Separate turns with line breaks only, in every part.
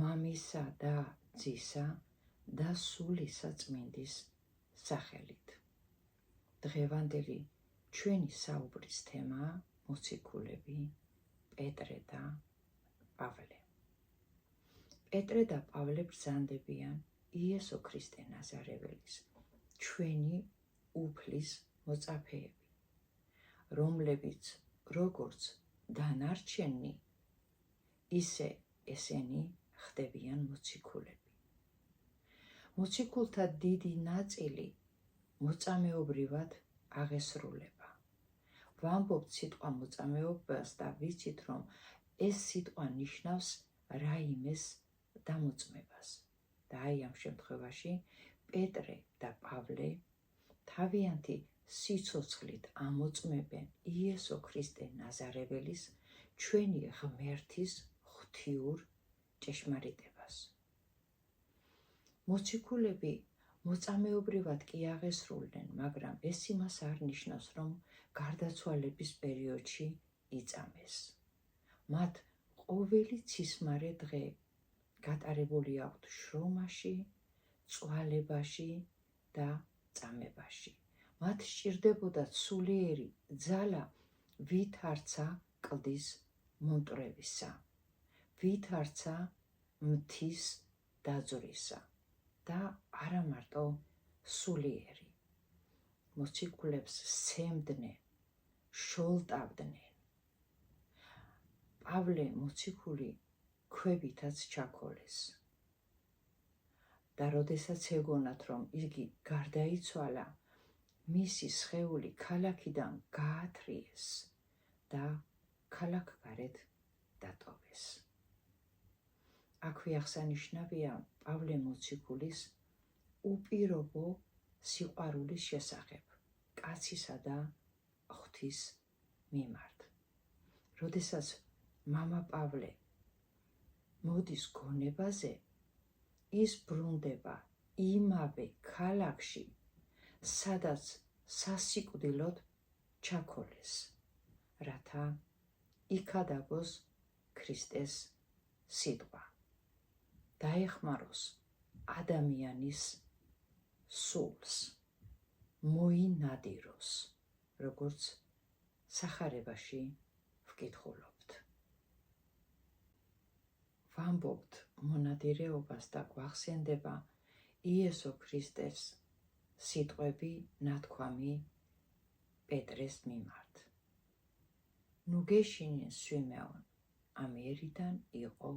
მამისა და ძისა და სულისა წმინდის სახელით. დღევანდელი ჩვენი საუბრის თემაა მოციქულები პეტრე და პავლე. პეტრე და პავლე ბრძანდებიან იესო ქრისტე ნაზარეველის, ჩვენი უფლის მოწაფეები, რომლებიც როგორც დანარჩენი, ისე ესენი ხდებიან მოციქულები. მოციქულთა დიდი ნაწილი მოწამეობრივად აღესრულება. ვამბობთ სიტყვა მოწამეობას და ვიცით, რომ ეს სიტყვა ნიშნავს რაიმეს დამოწმებას. და აი ამ შემთხვევაში პეტრე და პავლე თავიანთი სიცოცხლით ამოწმებენ იესო ქრისტე ნაზარეველის, ჩვენი ღმერთის ღვთიურ ჭეშმარიტებას. მოციქულები მოწამეობრივად კი აღესრულნენ, მაგრამ ეს იმას არ ნიშნავს, რომ გარდაცვალების პერიოდში იწამეს. მათ ყოველი ცისმარე დღე გატარებული აქვთ შრომაში, წვალებაში და წამებაში. მათ სჭირდებოდათ სულიერი ძალა ვითარცა კლდის მომტვრევისა, ვითარცა მთის დაძვრისა და არა მარტო სულიერი. მოციქულებს სცემდნენ, შოლტავდნენ. პავლე მოციქული ქვებითაც ჩაქოლეს. და როდესაც ეგონათ, რომ იგი გარდაიცვალა, მისი სხეული ქალაქიდან გაათრიეს და ქალაქგარეთ დატოვეს. აქვე აღსანიშნავია პავლე მოციქულის უპირობო სიყვარულის შესახებ კაცისა და ღვთის მიმართ. როდესაც მამა პავლე მოდის გონებაზე, ის ბრუნდება იმავე ქალაქში, სადაც სასიკვდილოდ ჩაქოლეს, რათა იქადაგოს ქრისტეს სიტყვა, დაეხმაროს ადამიანის სულს, მოინადიროს, როგორც სახარებაში ვკითხულობთ. ვამბობთ მონადირეობას და გვახსენდება იესო ქრისტეს სიტყვები ნათქვამი პეტრეს მიმართ. ნუ გეშინე სვიმეონ, ამიერიდან იყო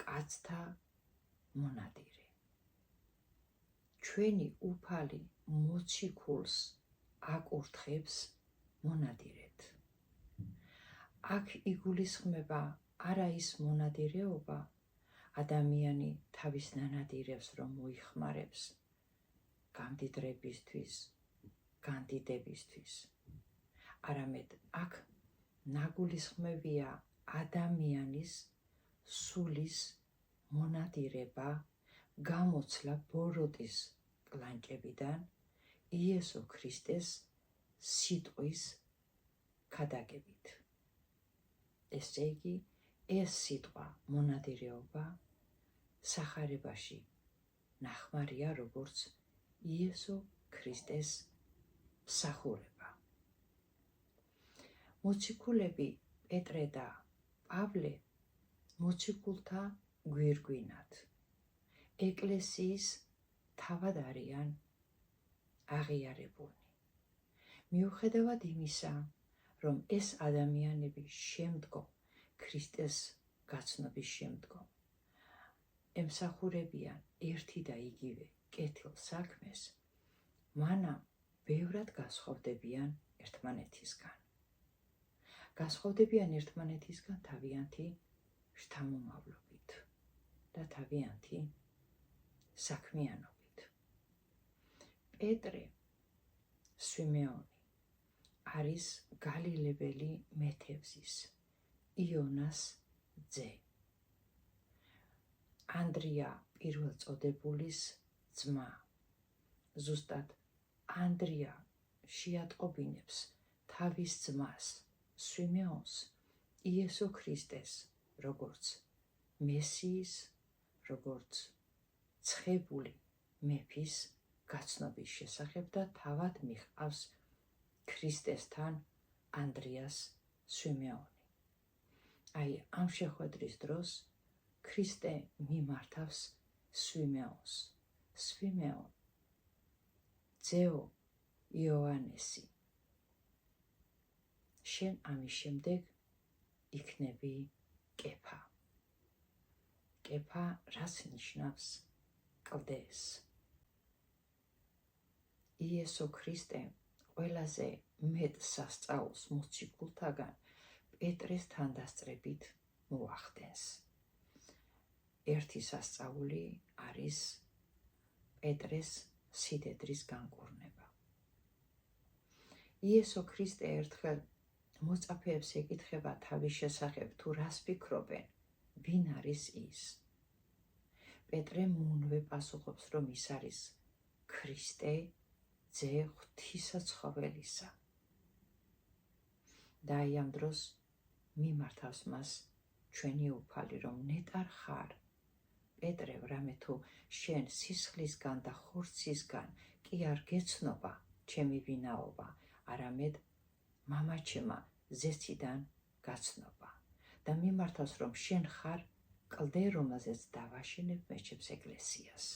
კაცთა მონადირე. ჩვენი უფალი მოციქულს აკურთხებს მონადირედ. აქ იგულისხმება არა ის მონადირეობა, ადამიანი თავის ნანადირებს რომ მოიხმარებს გამდიდრებისთვის, განდიდებისთვის. არამედ აქ ნაგულისხმებია ადამიანის სულის მონადირება, გამოცლა ბოროტის კლანჭებიდან იესო ქრისტეს სიტყვის ქადაგებით. ესე იგი, ეს სიტყვა მონადირეობა სახარებაში ნახმარია, როგორც იესო ქრისტეს მსახურება. მოციქულები პეტრე და პავლე მოციქულთა გვირგვინად, ეკლესიის თავად არიან აღიარებულნი. მიუხედავად იმისა, რომ ეს ადამიანები შემდგომ ქრისტეს გაცნობის შემდგომ ემსახურებიან ერთი და იგივე კეთილ საქმეს, მანამ ბევრად გასხოვდებიან ერთმანეთისგან. გასხოვდებიან ერთმანეთისგან თავიანთი შთამომავლობით და თავიანთი საქმიანობით. პეტრე სვიმეონი არის გალილებელი მეთევზის, იონას ძე. ანდრია პირველწოდებულის ძმა. ზუსტად ანდრია შეატყობინებს თავის ძმას სვიმეონს იესო ქრისტეს, როგორც მესიის, როგორც ცხებული მეფის გაცნობის შესახებ და თავად მიჰყავს ქრისტესთან ანდრიას სვიმეონი. აი, ამ შეხვედრის დროს ქრისტე მიმართავს სვიმეონს. სვიმეონ, ძეო იოანესი, შენ ამის შემდეგ იქნები კეფა. კეფა რას ნიშნავს? კლდეს. იესო ქრისტე ყველაზე მეტ სასწაულს მოციქულთაგან პეტრეს თანდასწრებით მოახდენს. ერთი სასწაული არის პეტრეს სიდედრის განკურნება. იესო ქრისტე ერთხელ მოწაფეებს ეკითხება თავის შესახებ, თუ რას ფიქრობენ, ვინ არის ის? პეტრე მუნვე პასუხობს, რომ ის არის ქრისტე, ძე ღვთისაცხოველისა. და აი ამ დროს მიმართავს მას ჩვენი უფალი, რომ ნეტარ ხარ, პეტრე, რამე თუ შენ სისხლისგან და ხორცისგან კი არ გეცნობა ჩემი ვინაობა, არამედ მამაჩემა ზეციდან გაცნობა. და მიმართავს, რომ შენ ხარ კლდე, რომელზეც დავაშენებ მეჩებს ეკლესიას,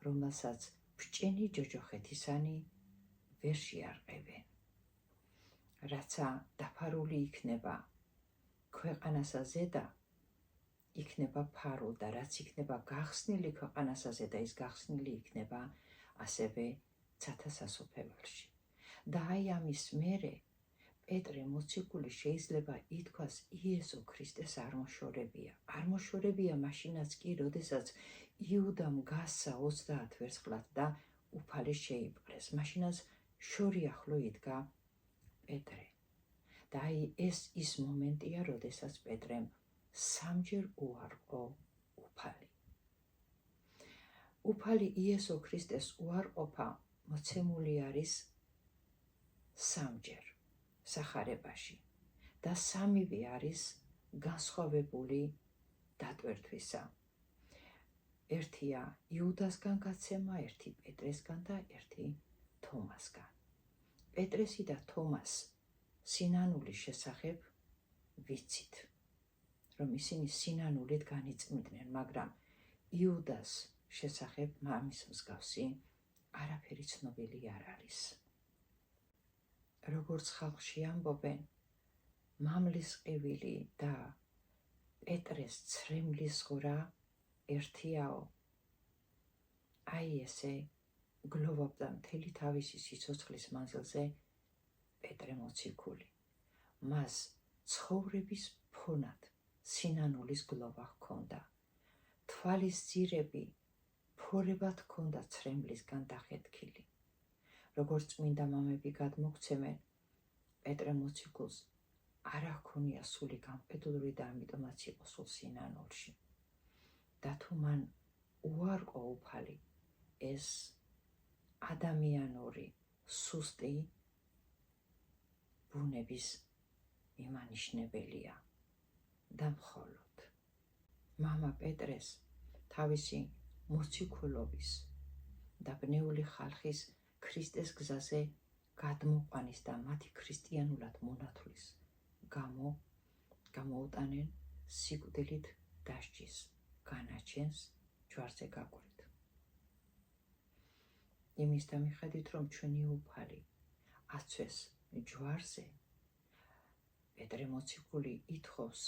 რომელსაც ბჭენი ჯოჯოხეთისანი ვერ შეარყევენ. რაცა დაფარული იქნება ქვეყანასა ზედა, იქნება ფარულ და რაც იქნება გახსნილი ქვეყანასა ზედა, ის გახსნილი იქნება ასევე ცათა სასופეველში. და აი ამის მერე პეტრე მოციქული შეიძლება ითქვას იესო ქრისტეს არმოშორებია. არმოშორებია მაშინაც კი, როდესაც იუდამ გასცა 30 ვერცხლად და უფალი შეიპყრეს. მაშინაც შორიახლო იდგა პეტრე. და აი ეს ის მომენტია, როდესაც პეტრემ სამჯერ უარყო უფალი. უფალი იესო ქრისტეს უარყოფა მოცემული არის სამჯერ სახარებაში და სამივე არის განსხვავებული დატვირთვისა. ერთია იუდასგან გაცემა, ერთი პეტრესგან და ერთი თომასგან. პეტრესი და თომას სინანულის შესახებ ვიცით, რომ ისინი სინანულით განიწმინდნენ, მაგრამ იუდას შესახებ მამის მსგავსი არაფერი ცნობილი არ არის. როგორც ხალხში ამბობენ, მამლის ყივილი და პეტრეს ცრემლის ღვრა ერთიაო. აი ესე გლოვობდა მთელი თავისი სიცოცხლის მანძილზე პეტრე მოციქული. მას ცხოვრების ფონად სინანულის გლოვა ჰქონდა. თვალის ძირები ფორებად ჰქონდა ცრემლისგან დახეთქილი. როგორც წმინდა მამები გადმოგვცემენ, პეტრე მოციქულს არ ჰქონია სული გამყიდული და ამიტომაც იყო სულ სინანულში. და თუ მან უარყო უფალი, ეს ადამიანური სუსტი ბუნების მიმანიშნებელია და მხოლოდ მამა პეტრეს თავისი მოციქულობის და ბნეული ხალხის ქრისტეს გზაზე გადმოყვანის და მათი ქრისტიანულად მონათვლის გამოუტანენ სიკვდილით დასჯის განაჩენს ჯვარზე გაკვეთით. იმის და მიხედვით, რომ ჩვენი უფალი აცვეს ჯვარზე, პეტრე მოციქული ითხოვს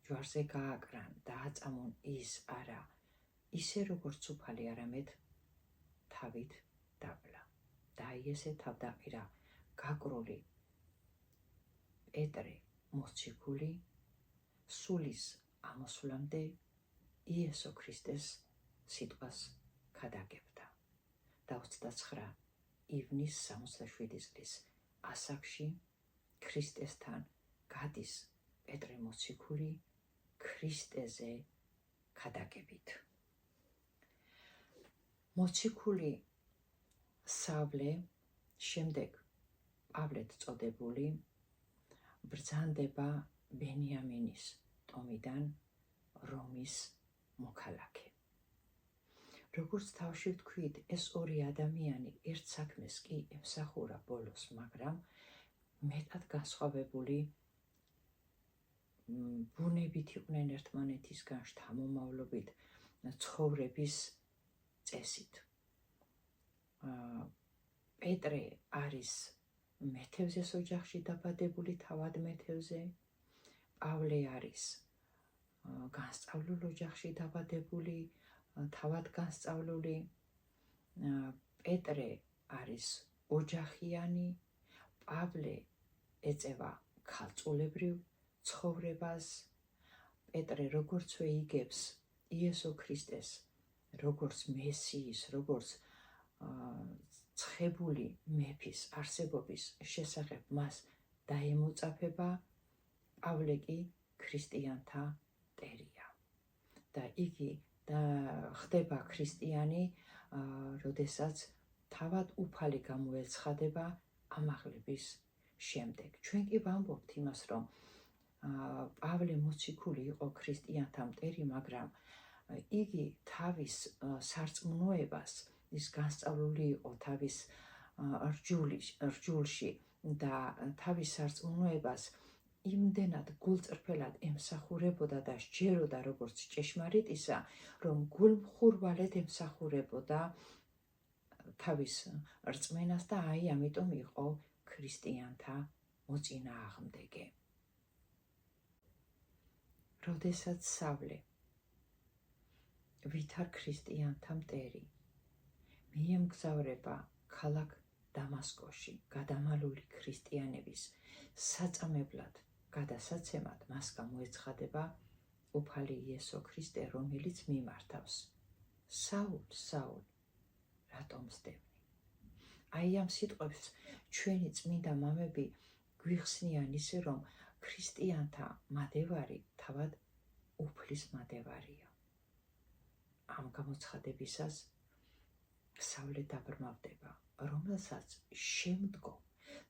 ჯვარზე გააკრან და აწამონ ის არა ისე როგორც უფალი, არამედ თავით დაბლა. და ესე თავდაყირა გაკრული პეტრე მოციქული სულის ამოსვლამდე იესო ქრისტეს სიტყვას ქადაგებდა. და 29 ივნის 67 წლის ასაკში ქრისტესთან გადის პეტრე მოციქული ქრისტეზე ქადაგებით. მოციქული სავლე, შემდეგ პავლეთ წოდებული, ბრძანდება ბენიამინის ტომიდან რომის მოქალაქე. როგორც თავში ვთქვით, ეს ორი ადამიანი ერთ საქმეს კი ემსახურა ბოლოს, მაგრამ მეტად განსხვავებული ბუნებით იყვნენ ერთმანეთისგან, შთამომავლობით, ცხოვრების წესით. პეტრე არის მეთევზეს ოჯახში დაბადებული, თავად მეთევზე. პავლე არის განსწავლულ ოჯახში დაბადებული, თავად განსწავლული. პეტრე არის ოჯახიანი, პავლე ეწევა ქალწულებრივ ცხოვრებას. პეტრე როგორცვე იგებს იესო ქრისტეს, როგორც მესიის, როგორც ცხებული მეფის არსებობის შესახებ მას დაემოწაფება, პავლე კი ქრისტიანთა მტერია და იგი ხდება ქრისტიანი, როდესაც თავად უფალი გამოეცხადება ამაღლების შემდეგ. ჩვენ კი ვამბობთ იმას, რომ პავლე მოციქული იყო ქრისტიანთა მტერი, მაგრამ იგი თავის სარწმუნოებას, ის განსწავლული იყო თავის რჯულში და თავის სარწმუნოებას იმდენად გულწრფელად ემსახურებოდა და სჯეროდა როგორც ჭეშმარიტისა, რომ გულმხურვალედ ემსახურებოდა თავის რწმენას და ამიტომ იყო ქრისტიანთა მოწინააღმდეგე. როდესაც სავლე, ვითარ ქრისტიანთა მტერი, მიემგზავრება ქალაქ დამასკოში გადამალული ქრისტიანების საწამებლად გადასაცემად, მას გამოეცხადება უფალი იესო ქრისტე, რომელიც მიმართავს: საულ, საულ, რატომ სდევნი? ამ სიტყვებს ჩვენი წმინდა მამები გვიხსნიან ისე, რომ ქრისტიანთა მადევარი თავად უფლის მადევარია. ამ გამოცხადებისას სავლე დაბრმავდება, რომელსაც შემდგომ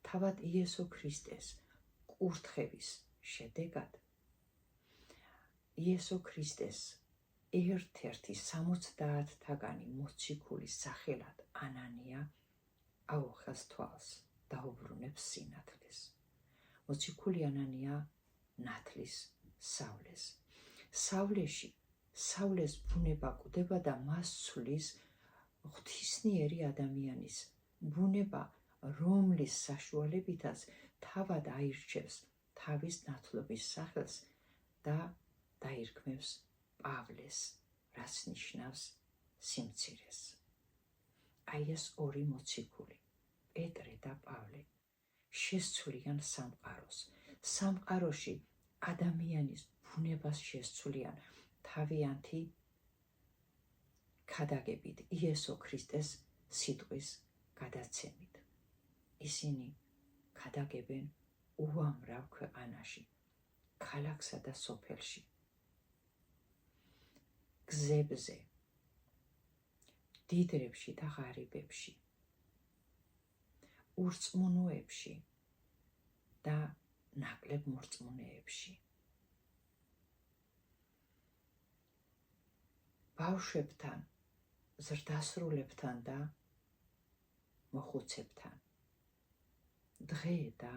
თავად იესო ქრისტეს კურთხევის შედეგად იესო ქრისტეს ერთ-ერთი 70-თაგანი მოციქულის სახელად ანანია აუხელს თვალს, დაუბრუნებს სინათლეს. მოციქული ანანია ნათლის სავლეს. სავლეს ბუნება კვდება და მას ცვლის ღვთისმიერი ადამიანის ბუნება, რომლის საშუალებითაც თავად აირჩევს თავის ნათლობის სახელს და დაირქმევს პავლეს, რაც ნიშნავს სიმცირეს. ეს ორი მოციქული, პეტრე და პავლე, შესცვლიან სამყაროში ადამიანის ბუნებას შესცვლიან თავიანთი ქადაგებით, იესო ქრისტეს სიტყვის გადაცემით. ისინი ქადაგებენ უამრავ ქვეყანაში, ქალაქსა და სოფელში, გზებზე, დიდრებში და ღარიბებში, ურწმუნოებში და ნაკლებ მორწმუნეებში. ბავშვებთან, ზრდასრულებთან და მოხუცებთან, დღე და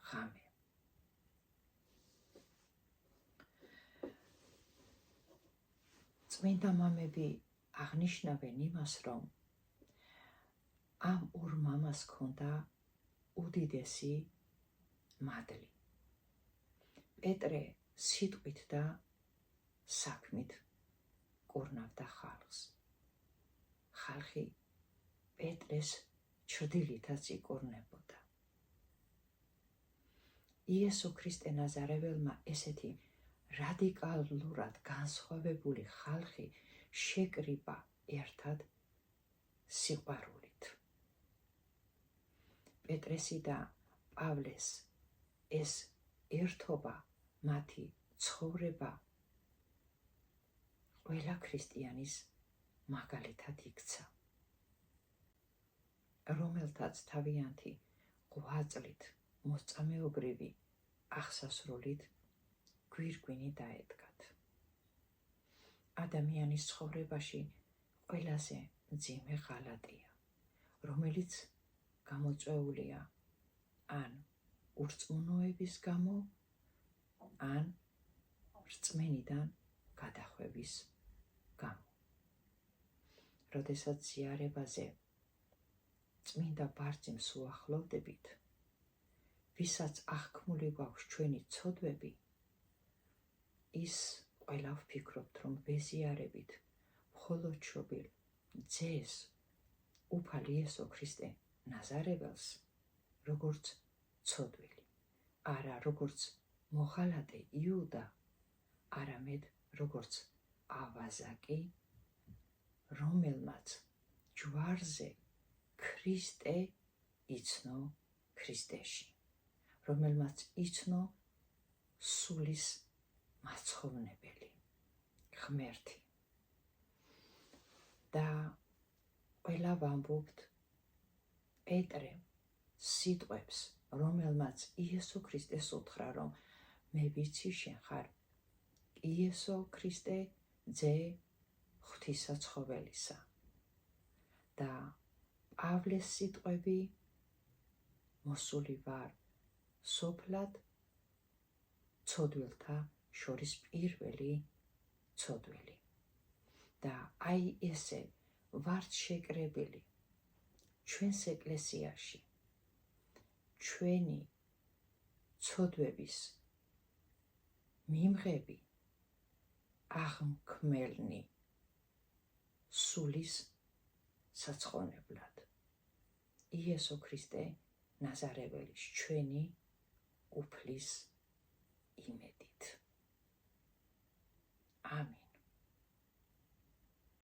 ღამე. წმინდა მამები აღნიშნავენ იმას, რომ ამ ორ მამას ჰქონდა უდიდესი მადლი. პეტრე სიტყვით და საქმით კურნავდა ხალხს. ხალხი პეტრეს ჩრდილითაც იკურნებოდა. იესო ქრისტე ნაზარეველმა ესეთი რადიკალურად განსხვავებული ხალხი შეკრიბა ერთად სიყვარულით. პეტრესი და პავლეს ეს ერთობა, მათი ცხოვრება ყველა ქრისტიანის მაგალითად იქცა, რომელთაც თავიანთი ღვაწლით, მოსწამეობრივი აღსასრულით გვირგვინი დაედგათ. ადამიანის ცხოვრებაში ყველაზე მძიმე ღალატია, რომელიც გამოწვეულია ან ურწმუნოების გამო, ან რწმენიდან გადახვევის გამო. როდესაც ზიარებაზე წმინდა ბარძიმს უახლოვდებით, ვისაც აღქმული გვაქვს ჩვენი ცოდვები, ის ყველა ვფიქრობთ, რომ ვეზიარებით მხოლოდ შობილ ძეს, უფალი იესო ქრისტე ნაზარებელს, როგორც ცოდვილი, არა როგორც მოღალატე იუდა, არამედ როგორც ავაზაკი, რომელმაც ჯვარზე ქრისტე იცნო ქრისტეში, რომელმაც იცნო სულის მაცხოვრებელი, ღმერთი. და ყველა ვამბობთ პეტრე სიტყვებს, რომელმაც იესო ქრისტეს უთხრა, რომ მე ვიცი შენ ხარ იესო ქრისტე, ძე ღვთისაცხოველისა. და პავლეს სიტყვები, მოსული ვარ სოფლად ცოდვილთა შორის პირველი ცოდვილი. და აი ესე ვართ შეკრებილი ჩვენს ეკლესიაში, ჩვენი ცოდვების მიმღები აღმქმელნი სულის საცხონებლად. იესო ქრისტე ნაზარებელის ჩვენი უფლის იმედი.